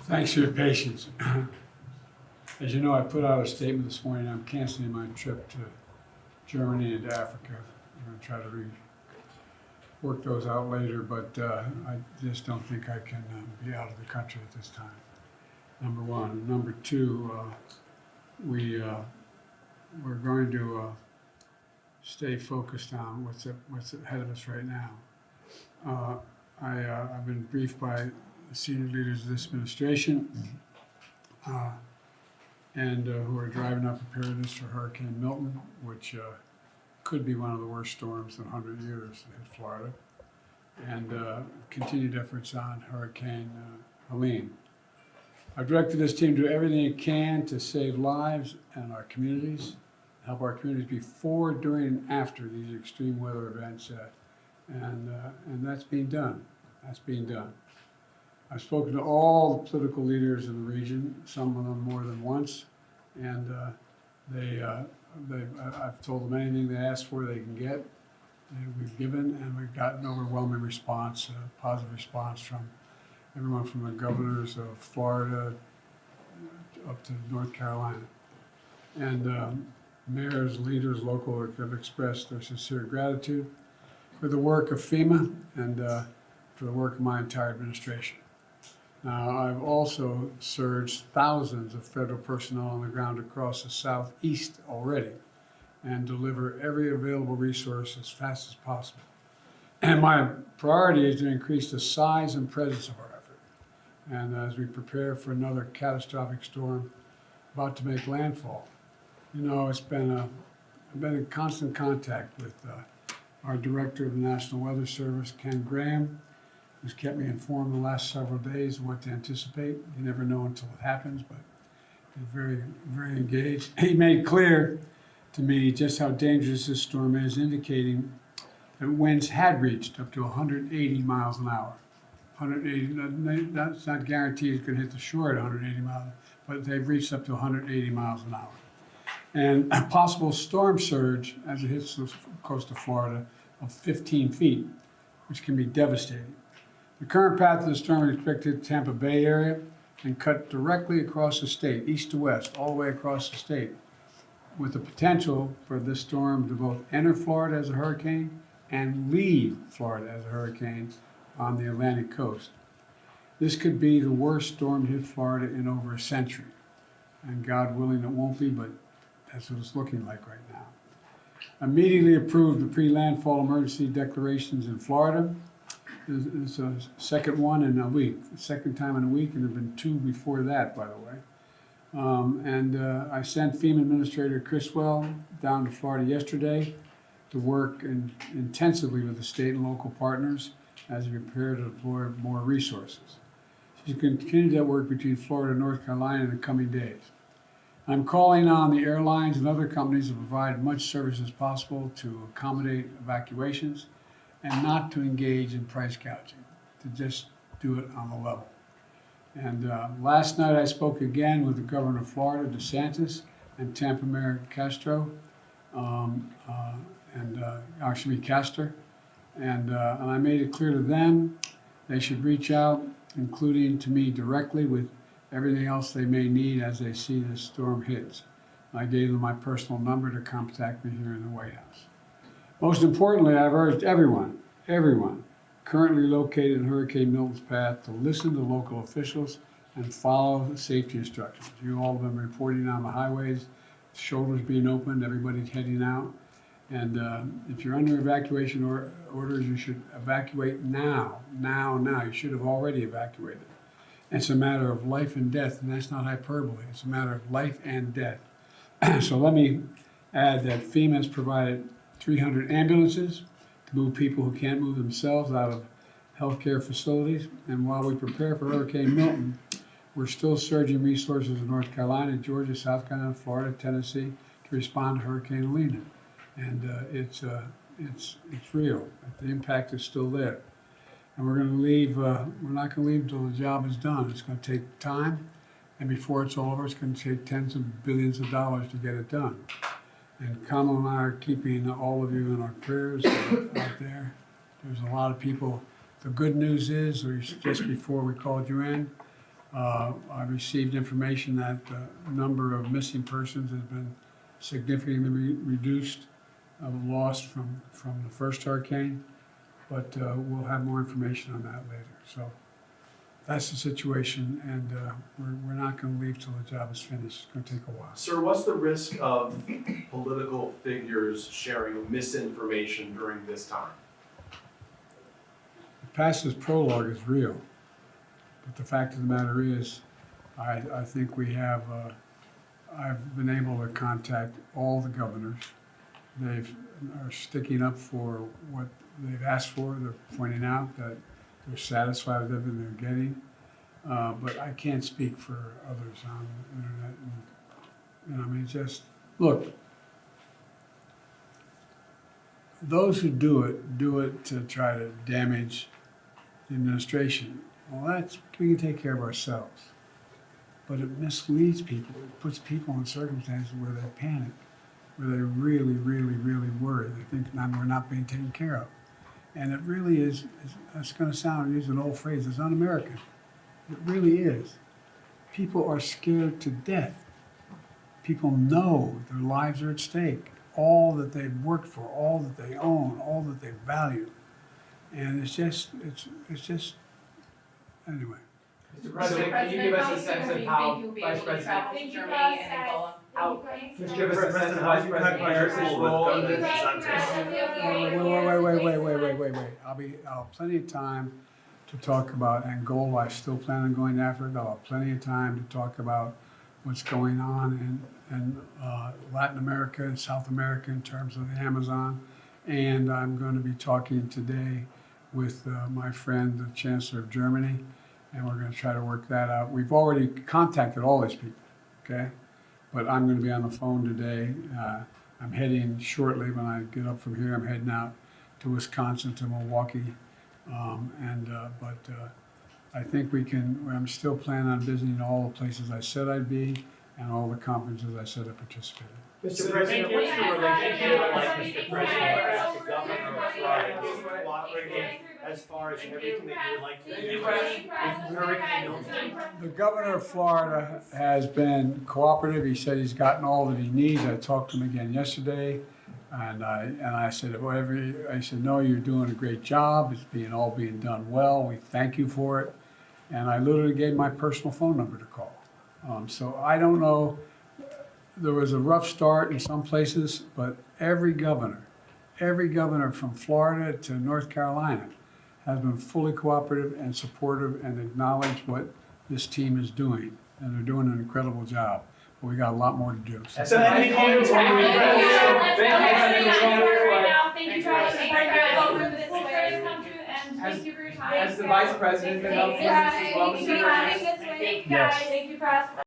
Thanks for your patience. As you know, I put out a statement this morning. I'm canceling my trip to Germany and Africa. I'm going to try to work those out later, but I just don't think I can be out of the country at this time. Number one. Number two, we're going to stay focused on what's ahead of us right now. I've been briefed by the senior leaders of this administration and who are driving up preparedness for Hurricane Milton, which could be one of the worst storms in 100 years in Florida, and continued efforts on Hurricane Helene. I've directed this team to do everything it can to save lives and our communities, help our communities before, during, and after these extreme weather events, and that's being done. That's being done. I've spoken to all the political leaders in the region, some of them more than once, and I've told them anything they ask for they can get. We've given, and we've gotten overwhelming response, positive response from everyone from the governors of Florida up to North Carolina. And mayors, leaders, local, have expressed their sincere gratitude for the work of FEMA and for the work of my entire administration. Now, I've also surged thousands of federal personnel on the ground across the Southeast already and deliver every available resource as fast as possible. And my priority is to increase the size and presence of our effort. And as we prepare for another catastrophic storm about to make landfall, you know, I've been in constant contact with our director of the National Weather Service, Ken Graham, who's kept me informed the last several days of what to anticipate. You never know until it happens, but he's very, very engaged. He made clear to me just how dangerous this storm is, indicating that winds had reached up to 180 miles an hour. 180, that's not guaranteed it's going to hit the shore at 180 miles, but they've reached up to 180 miles an hour. And a possible storm surge as it hits the coast of Florida of 15 feet, which can be devastating. The current path of the storm is expected to Tampa Bay area and cut directly across the state, east to west, all the way across the state, with the potential for this storm to both enter Florida as a hurricane and leave Florida as a hurricane on the Atlantic coast. This could be the worst storm to hit Florida in over a century. And God willing, it won't be, but that's what it's looking like right now. Immediately approved the pre-landfall emergency declarations in Florida. It's a second one in a week, second time in a week, and there have been two before that, by the way. I sent FEMA Administrator Criswell down to Florida yesterday to work intensively with the state and local partners as we prepare to deploy more resources. She's going to continue that work between Florida and North Carolina in the coming days. I'm calling on the airlines and other companies to provide much service as possible to accommodate evacuations and not to engage in price gouging, to just do it on the level. And last night I spoke again with the governor of Florida, DeSantis, and Tampa Mayor Castro, Castor, and I made it clear to them they should reach out, including to me directly, with everything else they may need as they see this storm hits. I gave them my personal number to contact me here in the White House. Most importantly, I've urged everyone currently located in Hurricane Milton's path to listen to local officials and follow the safety instructions. You all have been reporting on the highways, shoulders being opened, everybody's heading out. And if you're under evacuation orders, you should evacuate now. You should have already evacuated. It's a matter of life and death, and that's not hyperbole. It's a matter of life and death. So let me add that FEMA has provided 300 ambulances to move people who can't move themselves out of healthcare facilities. And while we prepare for Hurricane Milton, we're still surging resources in North Carolina, Georgia, South Carolina, Florida, Tennessee to respond to Hurricane Helene. And it's real. The impact is still there. And we're going to leave, we're not going to leave until the job is done. It's going to take time. And before it's all over, it's going to take tens of billions of dollars to get it done. And Kamala and I are keeping all of you in our prayers out there. There's a lot of people. The good news is, or just before we called you in, I received information that the number of missing persons has been significantly reduced, lost from the first hurricane, but we'll have more information on that later. So that's the situation, and we're not going to leave till the job is finished. It's going to take a while. Sir, what's the risk of political figures sharing misinformation during this time? The past's prologue is real, but the fact of the matter is, I think we have, I've been able to contact all the governors. They are sticking up for what they've asked for. They're pointing out that they're satisfied with everything they're getting. But I can't speak for others on the internet. And I mean, just, look, those who do it to try to damage the administration. Well, we can take care of ourselves. But it misleads people. It puts people in circumstances where they panic, where they really, really, really worry. They think we're not being taken care of. And it really is, it's going to sound, use an old phrase, it's un-American. It really is. People are scared to death. People know their lives are at stake. All that they've worked for, all that they own, all that they value. And it's just, anyway. Mr. President, can you give us a sense of how Vice President Thank you, Germany and Angola? Just give us a sense of Vice President Harris's role in this? Wait. I'll have plenty of time to talk about Angola. I still plan on going to Africa. I'll have plenty of time to talk about what's going on in Latin America and South America in terms of the Amazon. And I'm going to be talking today with my friend, the Chancellor of Germany, and we're going to try to work that out. We've already contacted all these people, okay? But I'm going to be on the phone today. I'm heading shortly when I get up from here. I'm heading out to Wisconsin, to Milwaukee. But I think we can, I'm still planning on visiting all the places I said I'd be and all the conferences I said I participated in. Mr. President, what's your relationship like, Mr. President, with the governor of Florida, cooperating as far as everything that you would like to do with Hurricane Milton? The governor of Florida has been cooperative. He said he's gotten all that he needs. I talked to him again yesterday, and I said, I said, no, you're doing a great job. It's all being done well. We thank you for it. And I literally gave my personal phone number to call. So I don't know. There was a rough start in some places, but every governor from Florida to North Carolina has been fully cooperative and supportive and acknowledged what this team is doing. And they're doing an incredible job. But we got a lot more to do. So. Thank you, for your time. Has the Vice President been helpful as well, Mr. President? Yes. Thank you, press.